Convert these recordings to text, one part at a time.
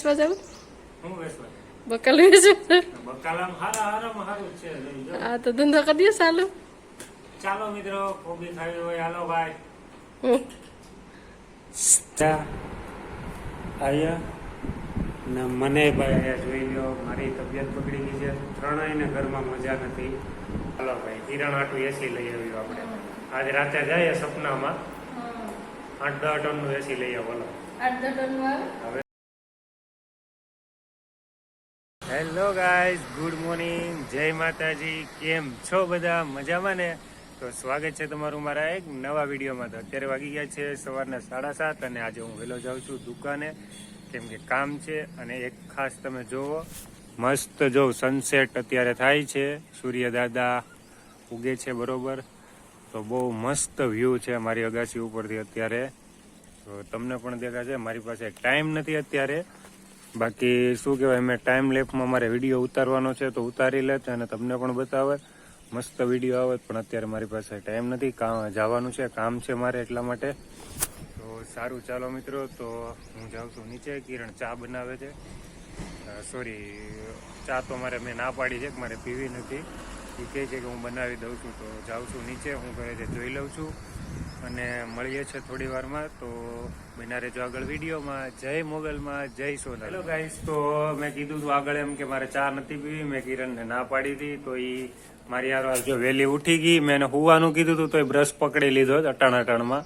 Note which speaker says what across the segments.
Speaker 1: વેસવા જાવ
Speaker 2: હું વેસવા
Speaker 1: બકાલ વેચવા
Speaker 2: બકાલામ હારામાં હારું જ છે લઈ જાઓ.
Speaker 1: આ તો ધંધો કરી દો ચાલુ
Speaker 2: ચાલો મિત્રો કોબી ખાવી હોય હાલો ભાઈ આયા ને મને ભાઈ અહીંયા જોઈ લો મારી તબિયત બગડી ગઈ છે ત્રણેયને ઘરમાં મજા નથી. હાલો ભાઈ કિરણ હાટું એસી લઈ આવ્યું આપણે આજે રાતે જાય સપનામાં 8-10 ટનનું એસી લઈ આવો. હવે હેલો ગાઈઝ, ગુડ મોર્નિંગ, જય માતાજી. કેમ છો બધા? મજામાં ને? તો સ્વાગત છે તમારું મારા એક નવા વિડીયોમાં. તો અત્યારે વાગી ગયા છે સવારના 7:30 અને આજે હું વહેલો જાઉં છું દુકાને કેમ કે કામ છે. અને એક ખાસ તમે જુઓ મસ્ત જો સનસેટ અત્યારે થાય છે, સૂર્ય દાદા ઉગે છે બરોબર. તો બહુ મસ્ત વ્યૂ છે મારી અગાસી ઉપરથી અત્યારે. તો તમને પણ દેખાશે. મારી પાસે ટાઈમ નથી અત્યારે, બાકી શું કહેવાય મેં ટાઈમ લેપમાં મારે વિડીયો ઉતારવાનો છે તો ઉતારી લે અને તમને પણ બતાવે મસ્ત વિડીયો આવે. પણ અત્યારે મારી પાસે ટાઈમ નથી, જવાનું છે, કામ છે મારે, એટલા માટે. તો સારું ચાલો મિત્રો, તો હું જાઉં છું નીચે. કિરણ ચા બનાવે છે, સોરી ચા તો મેં ના પાડી છે કે મારે પીવી નથી. એ કહે છે કે હું બનાવી દઉં છું. તો જાઉં છું નીચે, હું કરે છે જોઈ લઉં છું અને મળીએ છીએ થોડી વારમાં. તો બના રહેજો આગળ વિડીયોમાં. જય મોગલમાં, જય સોનલ. હેલો ગાઈસ, તો મેં કીધું હતું આગળ એમ કે મારે ચા નથી પીવી, મેં કિરણને ના પાડી હતી. તો એ મારી યાર જો વહેલી ઉઠી ગઈ, મેં એને હુવાનું કીધું હતું તો એ બ્રશ પકડી લીધો અટાણમાં.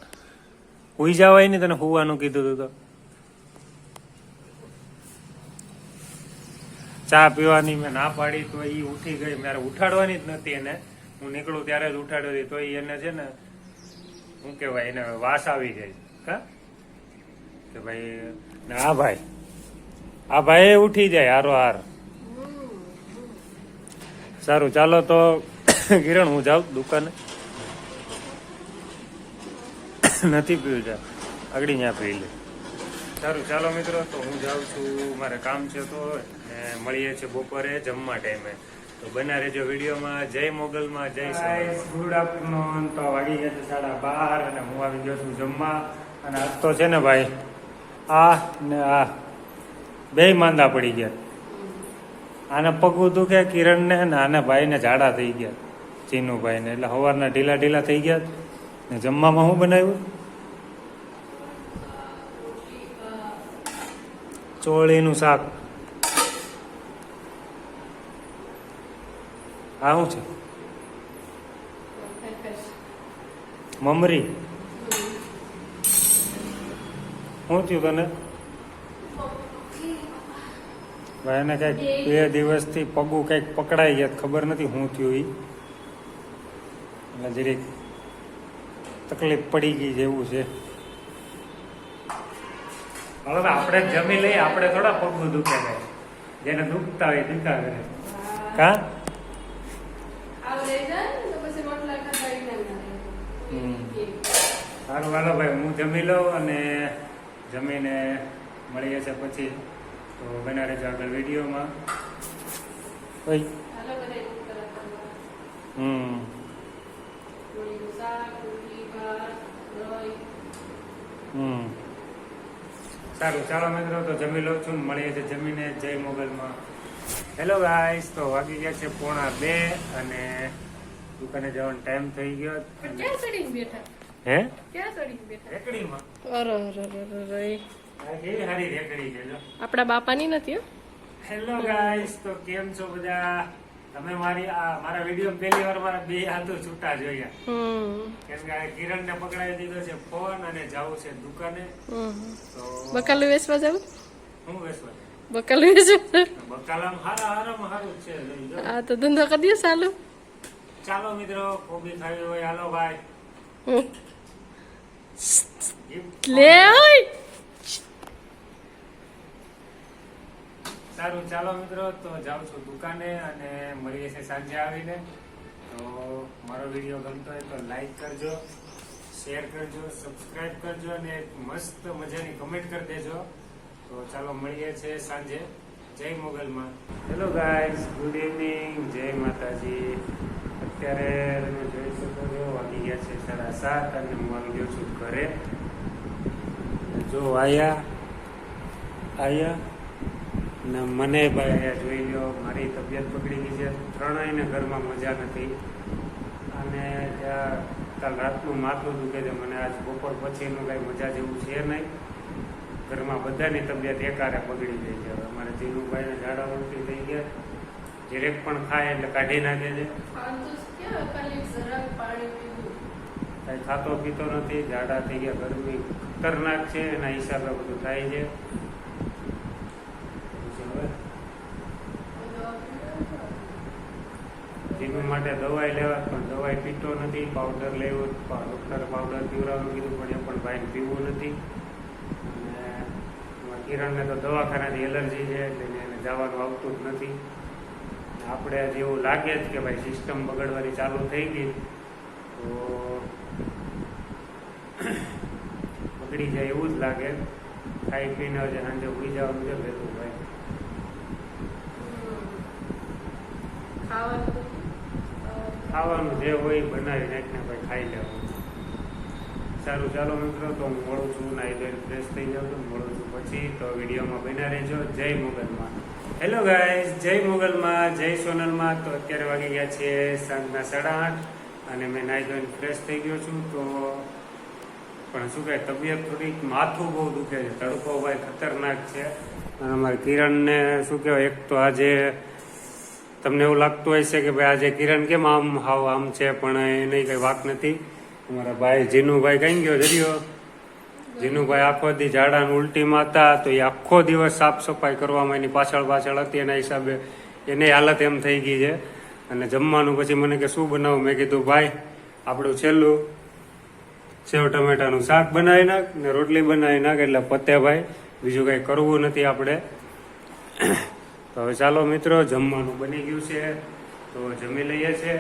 Speaker 2: હુઈ જવાય નહીં, તને હુવાનું કીધું હતું તો ચા પીવાની મેં ના પાડી તો એ ઉઠી ગઈ. મારે ઉઠાડવાની જ નથી એને, હું નીકળું ત્યારે જ ઉઠાડ્યો હતી. તો એને છે ને શું કેવાય, એને વાસ આવી જાય કા કે ભાઈ આ ભાઈ ઉઠી જાય હારો હાર. સારું ચાલો તો કિરણ હું જાઉં દુકાને. નથી પીવું છે આગળ ત્યાં પી લે. સારું ચાલો મિત્રો, તો હું જાઉં છું, મારે કામ છે. તો મળીએ છીએ બપોરે જમવા ટાઈમે. તો બના રહેજો વિડીયોમાં. જય મોગલમાં, જય સાઈ. Good afternoon. તો વાગી ગયા છે 12:30 અને હું આવી ગયો છું જમવા. અને આજ તો છે ને ભાઈ આ ને આ બે માંદા પડી ગયા. આને પગું દુખે કિરણને, ને આને ભાઈને ઝાડા થઈ ગયા ચીનુભાઈને. એટલે સવારના ઢીલા થઈ ગયા. ને જમવામાં શું બનાવ્યું? ચોળીનું શાક. આ શું છે? મમરી. શું થયું તને? ભાઈ એને કઈક 2 દિવસથી પગું કઈક પકડાઈ ગયા, ખબર નથી શું થયું. એટલે જરીક તકલીફ પડી ગઈ જેવું છે. હવે આપણે જમી લઈએ, આપણે થોડા પગું દુખે જાય. જેને દુખતા હોય દુખાવે કા. સારું હાલો ભાઈ, હું જમી લઉં અને જમીને મળીએ છે પછી. તો બના રહેજો આગળ વિડીયોમાં. સારું ચાલો મિત્રો, તો જમી લઉં છું, મળીએ છીએ જમીને. જય મોગલમાં. હેલો ગાઈસ, તો વાગી ગયા છે 1:45 અને દુકાને જવાનો ટાઈમ થઈ ગયો. હે રેકડીમાં કેવી સારી રેકડી છે જો.
Speaker 1: આપણા બાપાની નથી.
Speaker 2: હેલો ગાઈસ, તો કેમ છો બધા? તમે મારા વિડીયો પહેલી વાર મારા 2 હાથો છૂટા જોયા. કેમ કે કિરણ ને પકડાવી દીધો છે ફોન અને જવું છે દુકાને. તો
Speaker 1: બકાલ વેચવા જાવ.
Speaker 2: હું વેચવા
Speaker 1: બકાલ વેચવા
Speaker 2: બકાલામ હારામાં હારું જ છે લઈ જાઓ.
Speaker 1: આ તો ધંધો કરી દો ચાલુ.
Speaker 2: ચાલો મિત્રો, કોબી ખાવી હોય હાલો ભાઈ
Speaker 1: લે.
Speaker 2: સારું ચાલો મિત્રો, તો જાઉં છું દુકાને અને મળીએ છીએ સાંજે આવીને. તો મારો વિડીયો ગમતો હોય તો લાઈક કરજો, શેર કરજો, સબસ્ક્રાઈબ કરજો અને મસ્ત મજાની કમેન્ટ કરી દેજો. તો ચાલો મળીએ છીએ સાંજે. જય મોગલમાં. હેલો ગાઈઝ, ગુડ ઇવનિંગ, જય માતાજી. અત્યારે તમે જોઈ શકો છો વાગી ગયા છે 7:30 અને હું આવી ગયો છું ઘરે. જો આયા અને મને ભાઈ અહીંયા જોઈ લો મારી તબિયત બગડી ગઈ છે, ત્રણેયને ઘરમાં મજા નથી. અને ત્યાં કાલ રાતનું માથું દુખે છે મને, આજ બપોર પછીનું કાંઈ મજા જેવું છે નહીં. ઘરમાં બધાની તબિયત એકારે બગડી ગઈ છે. હવે અમારે જીનુભાઈને ઝાડા ઉલટી થઈ ગયા, જીરેક પણ ખાય એટલે કાઢી નાખે છે. કાંઈ ખાતો પીતો નથી, ઝાડા થઈ ગયા, ગરમી ખતરનાક છે, એના હિસાબે બધું થાય છે. જીનું માટે દવાઈ લેવા, પણ દવાઈ પીતો નથી. પાવડર લેવો, ડૉક્ટરે પાવડર પીવડાવવાનું કીધું, પણ એ પણ ભાઈને પીવું નથી. અને કિરણને તો દવાખાનાથી એલર્જી છે એટલે એને જવાનું આવતું જ નથી. આપણે જેવું લાગે જ કે ભાઈ સિસ્ટમ બગડવાની ચાલુ થઈ ગઈ તો બગડી જાય એવું જ લાગે. ખાઈ પીને હજુ સાંજે ઉઈ જવાનું છે ભેગું ભાઈ. ખાવાનું જે હોય બનાવી નાખીને ભાઈ ખાઈ લેવાનું. સારું ચાલો મિત્રો, તો હું મળું છું, નાઈ ધોઈને ફ્રેશ થઈ જાઉં છું, મળું છું પછી. તો વિડીયોમાં બન્યા રહેજો. જય મોગલમાં. હેલો ગાઈઝ, જય મોગલમાં, જય સોનલમાં. તો અત્યારે વાગી ગયા છે સાંજના 8:30 અને મેં નાઈ ધોઈને ફ્રેશ થઈ ગયો છું. તો પણ શું કહે, તબિયત થોડીક માથું બહુ દુખે છે, તડકો ભાઈ ખતરનાક છે. અને અમારે કિરણને શું કહેવાય, એક તો આજે તમને એવું લાગતું હોય છે કે ભાઈ આજે કિરણ કેમ આમ હાવ આમ છે, પણ એની કંઈ વાત નથી. અમારા ભાઈ જીનુભાઈ કઈ ગયો જરીયો, જીનુભાઈ આખો દી ઝાડાને ઉલટીમાં હતા, તો એ આખો દિવસ સાફ સફાઈ કરવામાં એની પાછળ હતી. એના હિસાબે એની હાલત એમ થઈ ગઈ છે. અને જમવાનું પછી મને કે શું બનાવું, મેં કીધું ભાઈ આપણું છેલ્લું સેવ ટમેટાનું શાક બનાવી નાખ ને રોટલી બનાવી નાખ એટલે પતે ભાઈ, બીજું કંઈ કરવું નથી આપણે. તો હવે ચાલો મિત્રો, જમવાનું બની ગયું છે તો જમી લઈએ છીએ.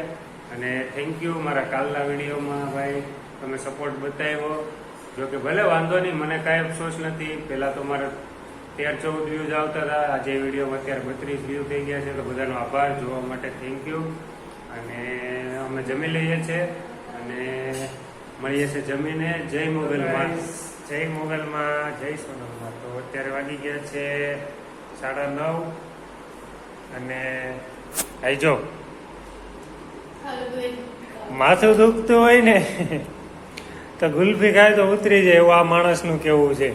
Speaker 2: અને થેન્ક યુ મારા કાલના વિડીયોમાં ભાઈ તમે સપોર્ટ બતાવ્યો. જો કે ભલે વાંધો નહીં, મને કાંઈ અફસોસ નથી. પહેલાં તો મારા 13-14 વ્યૂઝ આવતા હતા, આજે વિડીયોમાં અત્યારે 32 વ્યૂ થઈ ગયા છે. તો બધાનો આભાર જોવા માટે થેન્ક યુ. અને અમે જમી લઈએ છીએ અને મળીએ છીએ જમીને. જય મોગલમાં, જય મોગલમાં, જય સોનલમાં. તો અત્યારે વાગી ગયા છે 9:30 અને આઈ જો માથું દુખતું હોય ને તો ગુલ્ફી ખાય તો ઉતરી જાય, એવું આ માણસનું કેવું છે.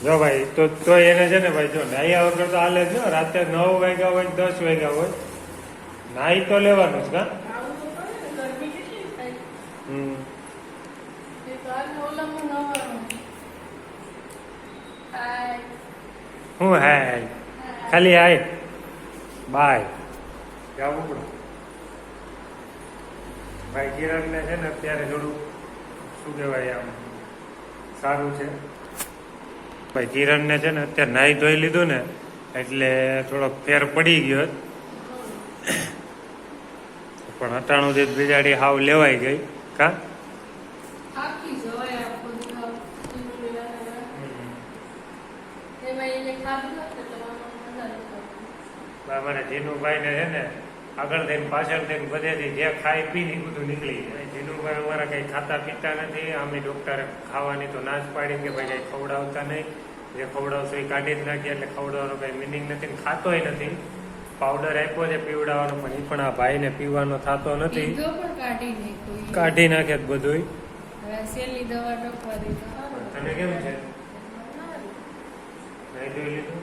Speaker 2: જો ભાઈ તો એને છે ને ભાઈ, જો નાહ્યા વગર તો હાલે જ. રાતે 9 વાગ્યા હોય 10 વાગ્યા હોય, નાહી તો લેવાનું જ કા. હું હાય ખાલી હાય બાય જવું પડે ભાઈ. કિરણને છે ને અત્યારે થોડું શું કહેવાય આમ સારું છે ભાઈ. કિરણને છે ને અત્યારે નાહી ધોઈ લીધું ને એટલે થોડોક ફેર પડી ગયો, પણ અટાણું જે બિજાડી હાવ લેવાઈ ગઈ કા. અમારે જીનુભાઈ ને છે ને આગળ થઈને પાછળ થઈને બધેથી જે ખાઈ પી બધું નીકળી જાય. જીનુભાઈ અમારા કઈ ખાતા પીતા નથી. અમે ડોક્ટરે ખાવાની તો ના જ પાડી કે ભાઈ કઈ ખવડાવતા નહીં, જે ખવડાવશો એ કાઢી જ નાખીએ એટલે ખવડાવવાનો કઈ મિનિંગ નથી. ખાતોય નથી. પાવડર આપ્યો છે પીવડાવવાનો, પણ એ પણ આ ભાઈને પીવાનો થતો નથી. કાઢી નાખે બધું. તને કેમ છે, નહીં જોઈ લીધું?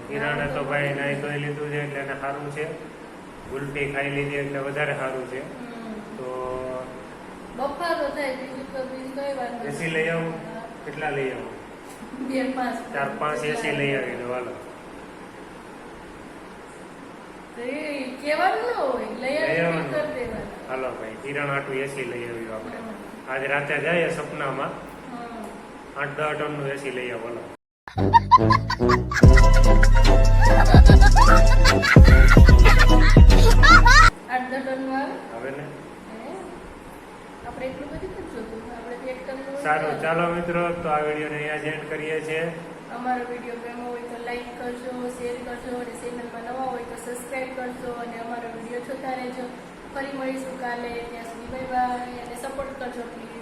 Speaker 2: કિરાણે તો ભાઈ નાઈ ધોઈ લીધું છે એટલે એને સારું છે. ઉલટી ખાઈ લીધી એટલે વધારે સારું છે. તો એસી લઈ આવું. કેટલા લઈ આવું? 4-5 એસી લઈ આવી દો હાલો. હાલો ભાઈ, કિરણ આટું એસી લઈ આવ્યું આપણે. આજે રાતે જાય સપનામાં 8-10 ટનનું એસી લઈ આવો હાલો. સારું ચાલો મિત્રો, તો આ વિડીયોને અહીંયા જ એન્ડ કરીએ છીએ.
Speaker 1: અમારો વિડીયો ગમ્યો હોય તો લાઈક કરજો, શેર કરજો અને ચેનલમાં નવા હોય તો સબસ્ક્રાઇબ કરજો અને અમારો વિડીયો જોતા રહેજો. ફરી મળીશું કાલે. ત્યાં સુધી બાય બાય અને સપોર્ટ કરજો પ્લીઝ.